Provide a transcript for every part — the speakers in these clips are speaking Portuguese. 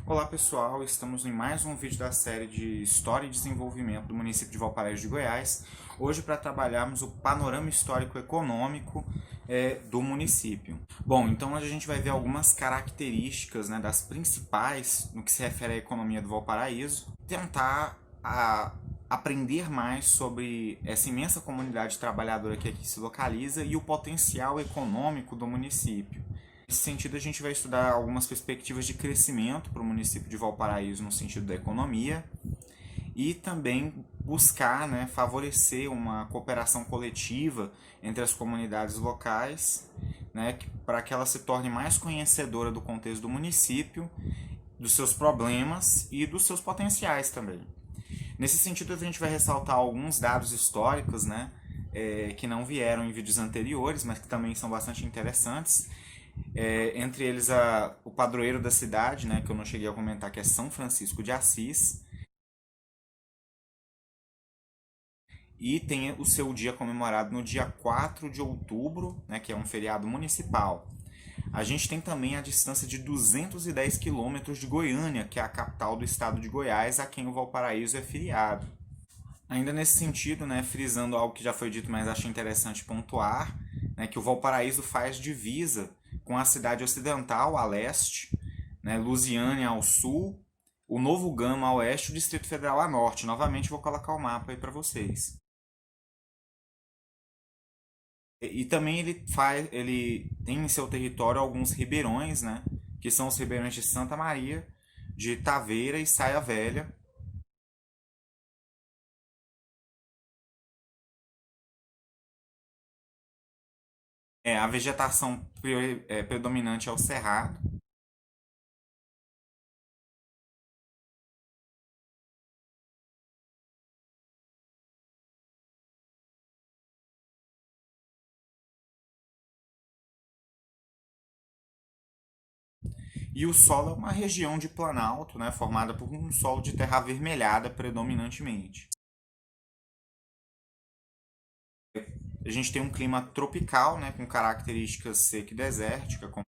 Olá pessoal, estamos em mais um vídeo da série de História e Desenvolvimento do município de Valparaíso de Goiás. Hoje para trabalharmos o panorama histórico-econômico do município. Bom, então a gente vai ver algumas características, né, das principais no que se refere à economia do Valparaíso, tentar aprender mais sobre essa imensa comunidade trabalhadora que aqui se localiza e o potencial econômico do município. Nesse sentido, a gente vai estudar algumas perspectivas de crescimento para o município de Valparaíso no sentido da economia e também buscar, né, favorecer uma cooperação coletiva entre as comunidades locais, né, para que ela se torne mais conhecedora do contexto do município, dos seus problemas e dos seus potenciais também. Nesse sentido, a gente vai ressaltar alguns dados históricos, né, que não vieram em vídeos anteriores, mas que também são bastante interessantes. Entre eles o padroeiro da cidade, né, que eu não cheguei a comentar, que é São Francisco de Assis, e tem o seu dia comemorado no dia 4 de outubro, né, que é um feriado municipal. A gente tem também a distância de 210 quilômetros de Goiânia, que é a capital do estado de Goiás, a quem o Valparaíso é filiado. Ainda nesse sentido, né, frisando algo que já foi dito, mas achei interessante pontuar, né, que o Valparaíso faz divisa com a cidade ocidental a leste, né, Lusiânia ao sul, o Novo Gama a oeste e o Distrito Federal a norte. Novamente vou colocar o mapa aí para vocês. E também ele tem em seu território alguns ribeirões, né, que são os ribeirões de Santa Maria, de Taveira e Saia Velha. A vegetação predominante é o cerrado. E o solo é uma região de planalto, né, formada por um solo de terra avermelhada predominantemente. A gente tem um clima tropical, né, com características seca e desértica, como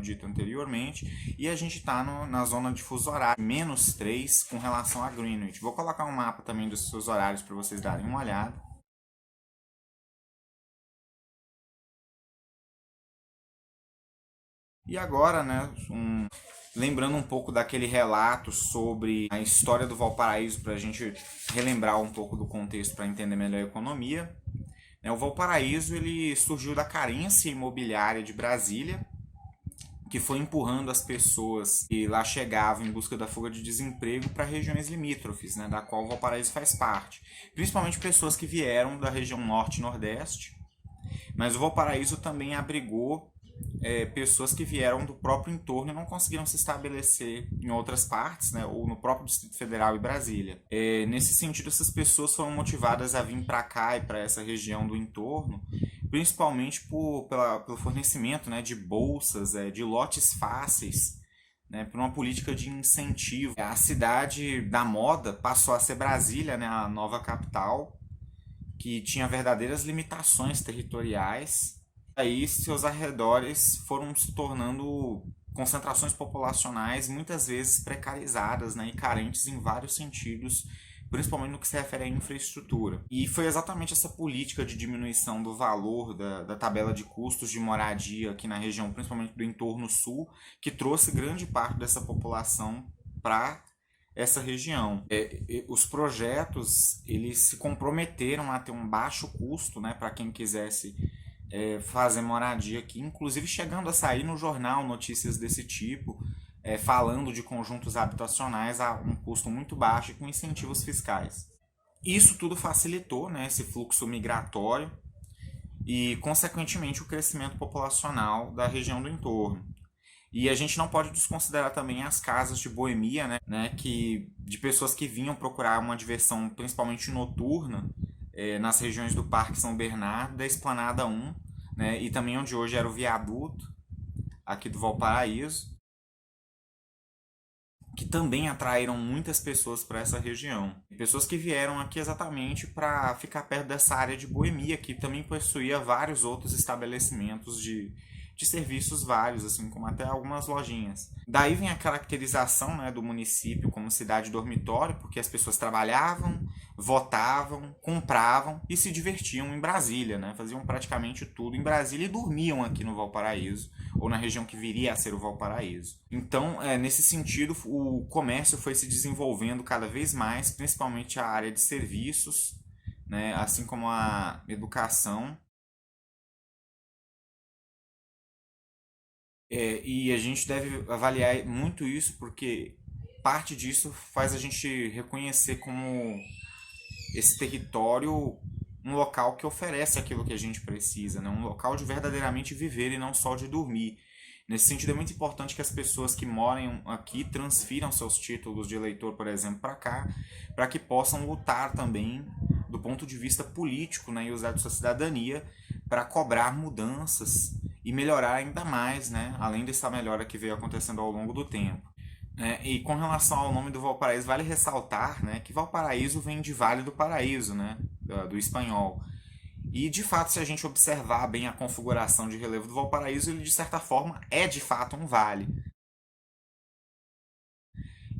dito anteriormente, e a gente está na zona de fuso horário -3 com relação a Greenwich. Vou colocar um mapa também dos seus horários para vocês darem uma olhada. E agora, né, lembrando um pouco daquele relato sobre a história do Valparaíso, para a gente relembrar um pouco do contexto para entender melhor a economia. O Valparaíso ele surgiu da carência imobiliária de Brasília, que foi empurrando as pessoas que lá chegavam em busca da fuga de desemprego para regiões limítrofes, né, da qual o Valparaíso faz parte. Principalmente pessoas que vieram da região norte e nordeste, mas o Valparaíso também abrigou pessoas que vieram do próprio entorno e não conseguiram se estabelecer em outras partes, né, ou no próprio Distrito Federal e Brasília. Nesse sentido, essas pessoas foram motivadas a vir para cá e para essa região do entorno, principalmente pelo fornecimento, né, de bolsas, de lotes fáceis, né, por uma política de incentivo. A cidade da moda passou a ser Brasília, né, a nova capital, que tinha verdadeiras limitações territoriais. Aí seus arredores foram se tornando concentrações populacionais muitas vezes precarizadas, né, e carentes em vários sentidos, principalmente no que se refere à infraestrutura. E foi exatamente essa política de diminuição do valor da tabela de custos de moradia aqui na região, principalmente do entorno sul, que trouxe grande parte dessa população para essa região. Os projetos eles se comprometeram a ter um baixo custo, né, para quem quisesse fazer moradia aqui, inclusive chegando a sair no jornal notícias desse tipo, falando de conjuntos habitacionais a um custo muito baixo e com incentivos fiscais. Isso tudo facilitou, né, esse fluxo migratório e, consequentemente, o crescimento populacional da região do entorno. E a gente não pode desconsiderar também as casas de boemia, né, de pessoas que vinham procurar uma diversão principalmente noturna nas regiões do Parque São Bernardo, da Esplanada 1, né, e também onde hoje era o viaduto aqui do Valparaíso, que também atraíram muitas pessoas para essa região. Pessoas que vieram aqui exatamente para ficar perto dessa área de boemia, que também possuía vários outros estabelecimentos de serviços vários, assim como até algumas lojinhas. Daí vem a caracterização, né, do município como cidade dormitório, porque as pessoas trabalhavam, votavam, compravam e se divertiam em Brasília, né? Faziam praticamente tudo em Brasília e dormiam aqui no Valparaíso, ou na região que viria a ser o Valparaíso. Então, nesse sentido, o comércio foi se desenvolvendo cada vez mais, principalmente a área de serviços, né, assim como a educação. E a gente deve avaliar muito isso porque parte disso faz a gente reconhecer como esse território um local que oferece aquilo que a gente precisa, né? Um local de verdadeiramente viver e não só de dormir. Nesse sentido, é muito importante que as pessoas que moram aqui transfiram seus títulos de eleitor, por exemplo, para cá, para que possam lutar também do ponto de vista político, né, e usar de sua cidadania para cobrar mudanças e melhorar ainda mais, né, além dessa melhora que veio acontecendo ao longo do tempo. E com relação ao nome do Valparaíso, vale ressaltar, né, que Valparaíso vem de Vale do Paraíso, né, do espanhol. E de fato, se a gente observar bem a configuração de relevo do Valparaíso, ele de certa forma é de fato um vale.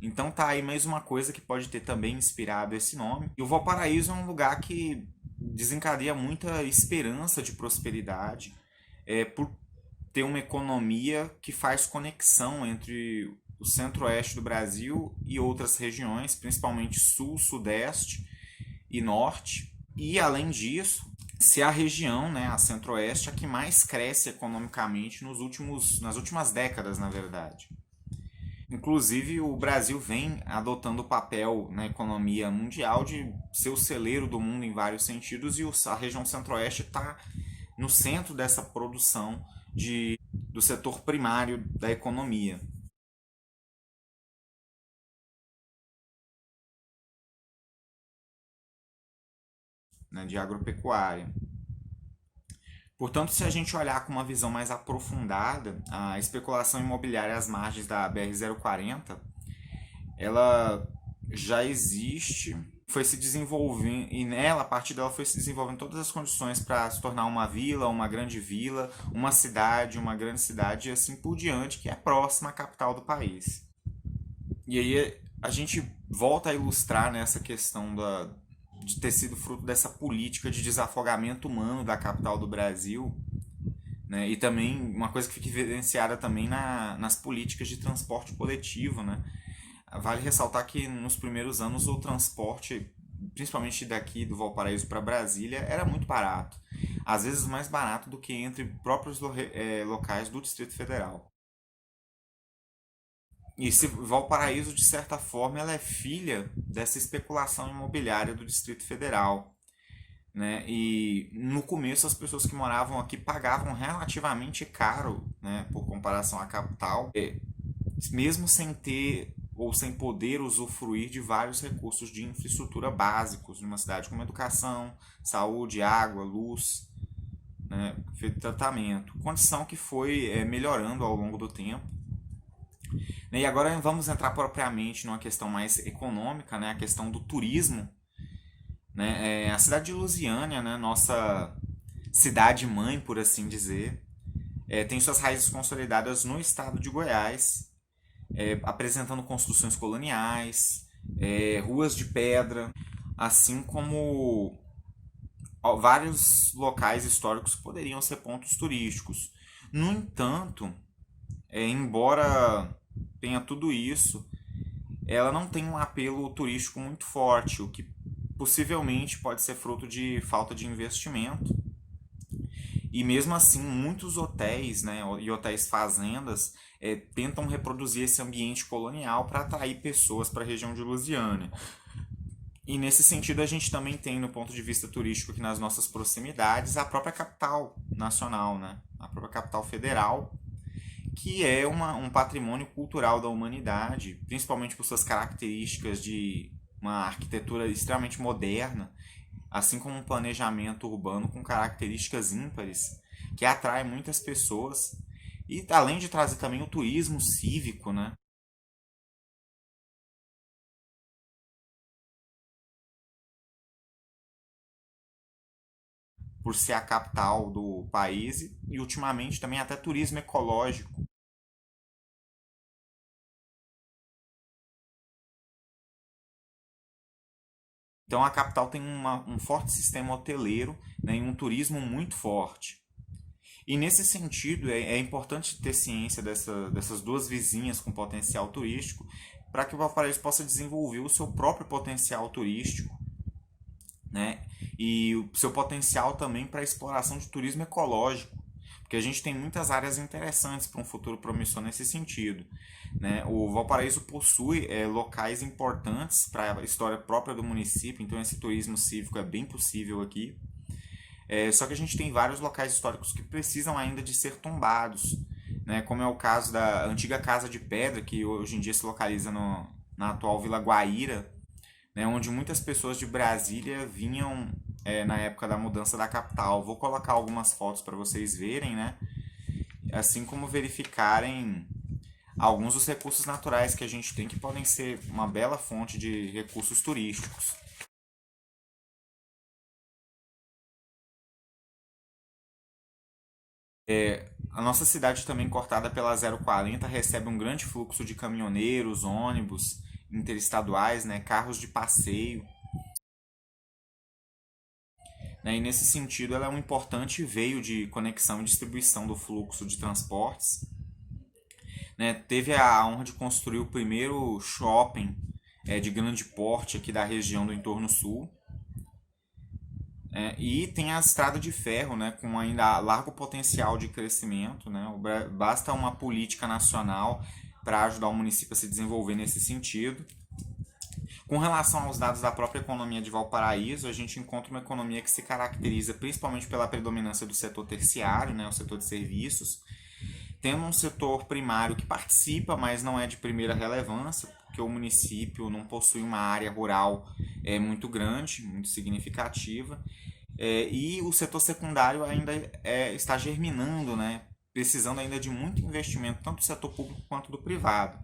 Então tá aí mais uma coisa que pode ter também inspirado esse nome. E o Valparaíso é um lugar que desencadeia muita esperança de prosperidade, por ter uma economia que faz conexão entre o centro-oeste do Brasil e outras regiões, principalmente sul, sudeste e norte. E além disso, se a região, né, a centro-oeste, a que mais cresce economicamente nas últimas décadas, na verdade. Inclusive, o Brasil vem adotando o papel na economia mundial de ser o celeiro do mundo em vários sentidos, e a região centro-oeste está no centro dessa produção do setor primário da economia, né, de agropecuária. Portanto, se a gente olhar com uma visão mais aprofundada, a especulação imobiliária às margens da BR-040, ela já existe, foi se desenvolvendo, e nela, a partir dela, foi se desenvolvendo todas as condições para se tornar uma vila, uma grande vila, uma cidade, uma grande cidade e assim por diante, que é próxima à capital do país. E aí a gente volta a ilustrar nessa questão de ter sido fruto dessa política de desafogamento humano da capital do Brasil, né? E também uma coisa que fica evidenciada também nas políticas de transporte coletivo, né? Vale ressaltar que nos primeiros anos o transporte, principalmente daqui do Valparaíso para Brasília, era muito barato. Às vezes mais barato do que entre próprios locais do Distrito Federal. E se Valparaíso, de certa forma, ela é filha dessa especulação imobiliária do Distrito Federal, né? E no começo as pessoas que moravam aqui pagavam relativamente caro, né, por comparação à capital, mesmo sem ter ou sem poder usufruir de vários recursos de infraestrutura básicos de uma cidade, como educação, saúde, água, luz, né, tratamento, condição que foi melhorando ao longo do tempo. E agora vamos entrar propriamente numa questão mais econômica, né, a questão do turismo. Né? A cidade de Lusiânia, né, nossa cidade-mãe, por assim dizer, tem suas raízes consolidadas no estado de Goiás, apresentando construções coloniais, ruas de pedra, assim como vários locais históricos que poderiam ser pontos turísticos. No entanto, embora tenha tudo isso, ela não tem um apelo turístico muito forte, o que possivelmente pode ser fruto de falta de investimento. E mesmo assim, muitos hotéis, né, e hotéis fazendas tentam reproduzir esse ambiente colonial para atrair pessoas para a região de Lusiânia. E nesse sentido, a gente também tem, no ponto de vista turístico, aqui nas nossas proximidades, a própria capital nacional, né, a própria capital federal, que é um patrimônio cultural da humanidade, principalmente por suas características de uma arquitetura extremamente moderna, assim como um planejamento urbano com características ímpares, que atrai muitas pessoas, e além de trazer também o turismo cívico, né? por ser a capital do país e ultimamente também até turismo ecológico. Então a capital tem um forte sistema hoteleiro, né, e um turismo muito forte. E nesse sentido é importante ter ciência dessas duas vizinhas com potencial turístico para que o Valparaíso possa desenvolver o seu próprio potencial turístico, né? E o seu potencial também para a exploração de turismo ecológico, porque a gente tem muitas áreas interessantes para um futuro promissor nesse sentido, né? O Valparaíso possui locais importantes para a história própria do município, então esse turismo cívico é bem possível aqui. Só que a gente tem vários locais históricos que precisam ainda de ser tombados, né? Como é o caso da antiga Casa de Pedra, que hoje em dia se localiza na atual Vila Guaíra, né? Onde muitas pessoas de Brasília vinham na época da mudança da capital. Vou colocar algumas fotos para vocês verem, né? Assim como verificarem alguns dos recursos naturais que a gente tem que podem ser uma bela fonte de recursos turísticos. A nossa cidade também cortada pela 040 recebe um grande fluxo de caminhoneiros, ônibus interestaduais, né, carros de passeio, né, e nesse sentido ela é um importante veio de conexão e distribuição do fluxo de transportes, né. Teve a honra de construir o primeiro shopping de grande porte aqui da região do entorno sul. E tem a estrada de ferro, né, com ainda largo potencial de crescimento, né. Basta uma política nacional para ajudar o município a se desenvolver nesse sentido. Com relação aos dados da própria economia de Valparaíso, a gente encontra uma economia que se caracteriza principalmente pela predominância do setor terciário, né, o setor de serviços. Temos um setor primário que participa, mas não é de primeira relevância, porque o município não possui uma área rural muito grande, muito significativa. E o setor secundário ainda está germinando, né, precisando ainda de muito investimento, tanto do setor público quanto do privado.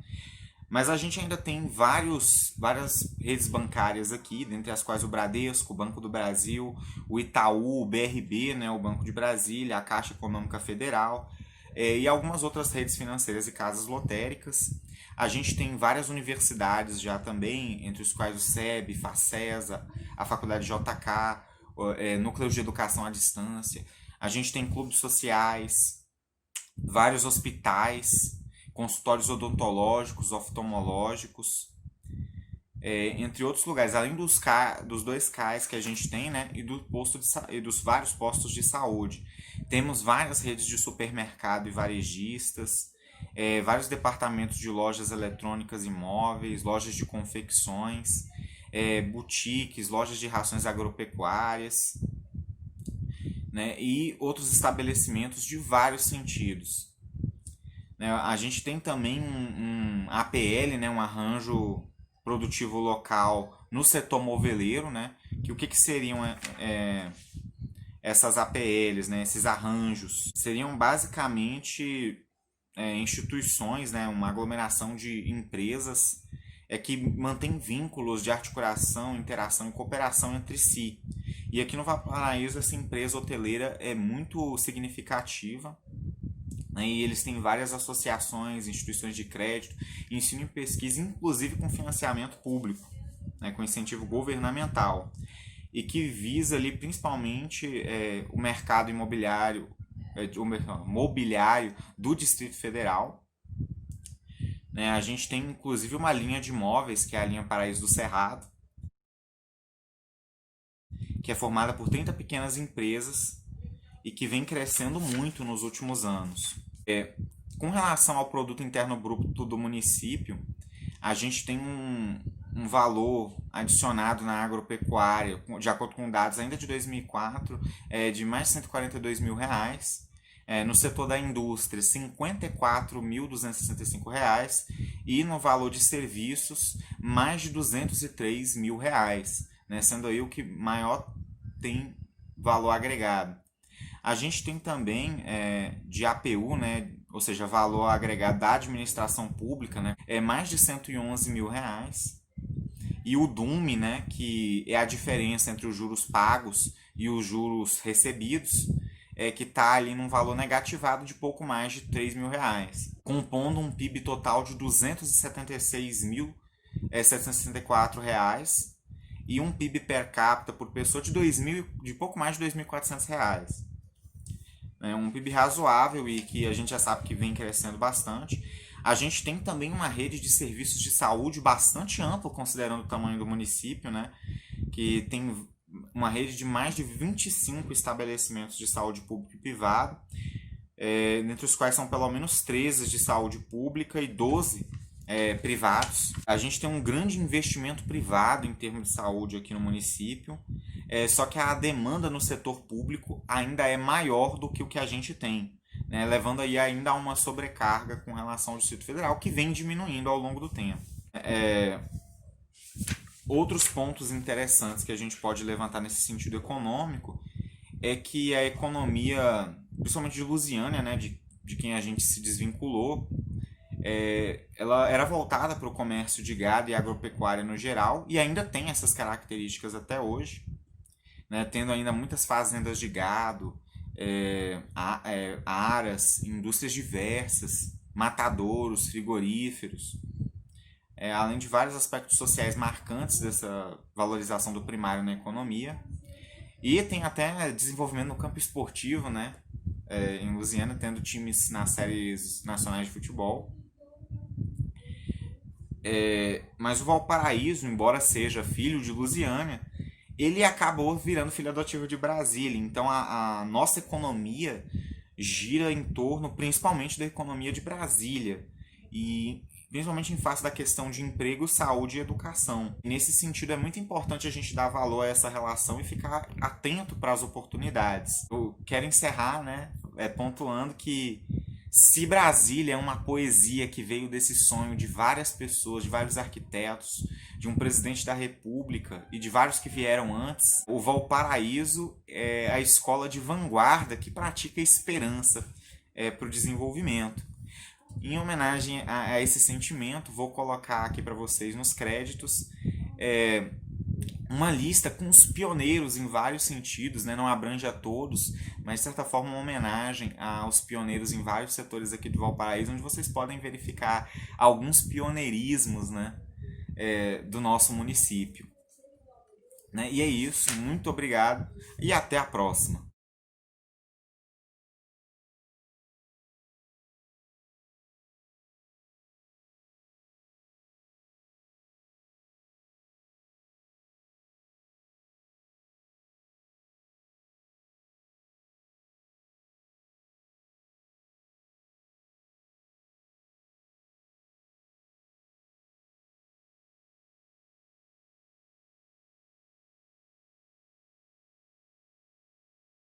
Mas a gente ainda tem várias redes bancárias aqui, dentre as quais o Bradesco, o Banco do Brasil, o Itaú, o BRB, né, o Banco de Brasília, a Caixa Econômica Federal, e algumas outras redes financeiras e casas lotéricas. A gente tem várias universidades já também, entre os quais o SEB, Facesa, a Faculdade JK, núcleos de educação à distância. A gente tem clubes sociais, vários hospitais, consultórios odontológicos, oftalmológicos, entre outros lugares, além dos dois CAIs que a gente tem, né, e dos vários postos de saúde. Temos várias redes de supermercado e varejistas, vários departamentos de lojas eletrônicas e móveis, lojas de confecções, boutiques, lojas de rações agropecuárias, né, e outros estabelecimentos de vários sentidos. A gente tem também um APL, né, um arranjo produtivo local no setor moveleiro, né, que o que seriam essas APLs, né, esses arranjos? Seriam basicamente instituições, né, uma aglomeração de empresas que mantém vínculos de articulação, interação e cooperação entre si. E aqui no Valparaíso essa empresa hoteleira é muito significativa, né, e eles têm várias associações, instituições de crédito, ensino e pesquisa, inclusive com financiamento público, né, com incentivo governamental, e que visa ali principalmente o mercado imobiliário, mobiliário do Distrito Federal. Né, a gente tem inclusive uma linha de imóveis, que é a linha Paraíso do Cerrado, que é formada por 30 pequenas empresas e que vem crescendo muito nos últimos anos. Com relação ao produto interno bruto do município, a gente tem um valor adicionado na agropecuária, de acordo com dados ainda de 2004, de mais de R$ 142 mil. No setor da indústria, R$ 54.265, e no valor de serviços, mais de R$ 203 mil, né, sendo aí o que maior tem valor agregado. A gente tem também de APU, né, ou seja, valor agregado da administração pública, né, mais de R$ 111 mil. E o DUME, né, que é a diferença entre os juros pagos e os juros recebidos, que está ali num valor negativado de pouco mais de R$ 3.000, compondo um PIB total de R$ 276.764 e um PIB per capita por pessoa de pouco mais de R$ 2.400. É um PIB razoável e que a gente já sabe que vem crescendo bastante. A gente tem também uma rede de serviços de saúde bastante ampla, considerando o tamanho do município, né? Que tem uma rede de mais de 25 estabelecimentos de saúde pública e privada, dentre os quais são pelo menos 13 de saúde pública e 12 privados. A gente tem um grande investimento privado em termos de saúde aqui no município, só que a demanda no setor público ainda é maior do que o que a gente tem, né, levando aí ainda a uma sobrecarga com relação ao Distrito Federal, que vem diminuindo ao longo do tempo. Outros pontos interessantes que a gente pode levantar nesse sentido econômico é que a economia, principalmente de Lusiânia, né, de quem a gente se desvinculou, ela era voltada para o comércio de gado e agropecuária no geral, e ainda tem essas características até hoje, né, tendo ainda muitas fazendas de gado, aras, indústrias diversas, matadouros, frigoríferos, além de vários aspectos sociais marcantes dessa valorização do primário na economia. E tem até desenvolvimento no campo esportivo, né? Em Lusiânia, tendo times nas séries nacionais de futebol. Mas o Valparaíso, embora seja filho de Lusiânia, ele acabou virando filho adotivo de Brasília. Então a nossa economia gira em torno principalmente da economia de Brasília. E principalmente em face da questão de emprego, saúde e educação. Nesse sentido, é muito importante a gente dar valor a essa relação e ficar atento para as oportunidades. Eu quero encerrar, né, pontuando que se Brasília é uma poesia que veio desse sonho de várias pessoas, de vários arquitetos, de um presidente da República e de vários que vieram antes, o Valparaíso é a escola de vanguarda que pratica a esperança para o desenvolvimento. Em homenagem a esse sentimento, vou colocar aqui para vocês nos créditos uma lista com os pioneiros em vários sentidos, né? Não abrange a todos, mas de certa forma uma homenagem aos pioneiros em vários setores aqui do Valparaíso, onde vocês podem verificar alguns pioneirismos, né? Do nosso município. Né? E é isso, muito obrigado e até a próxima.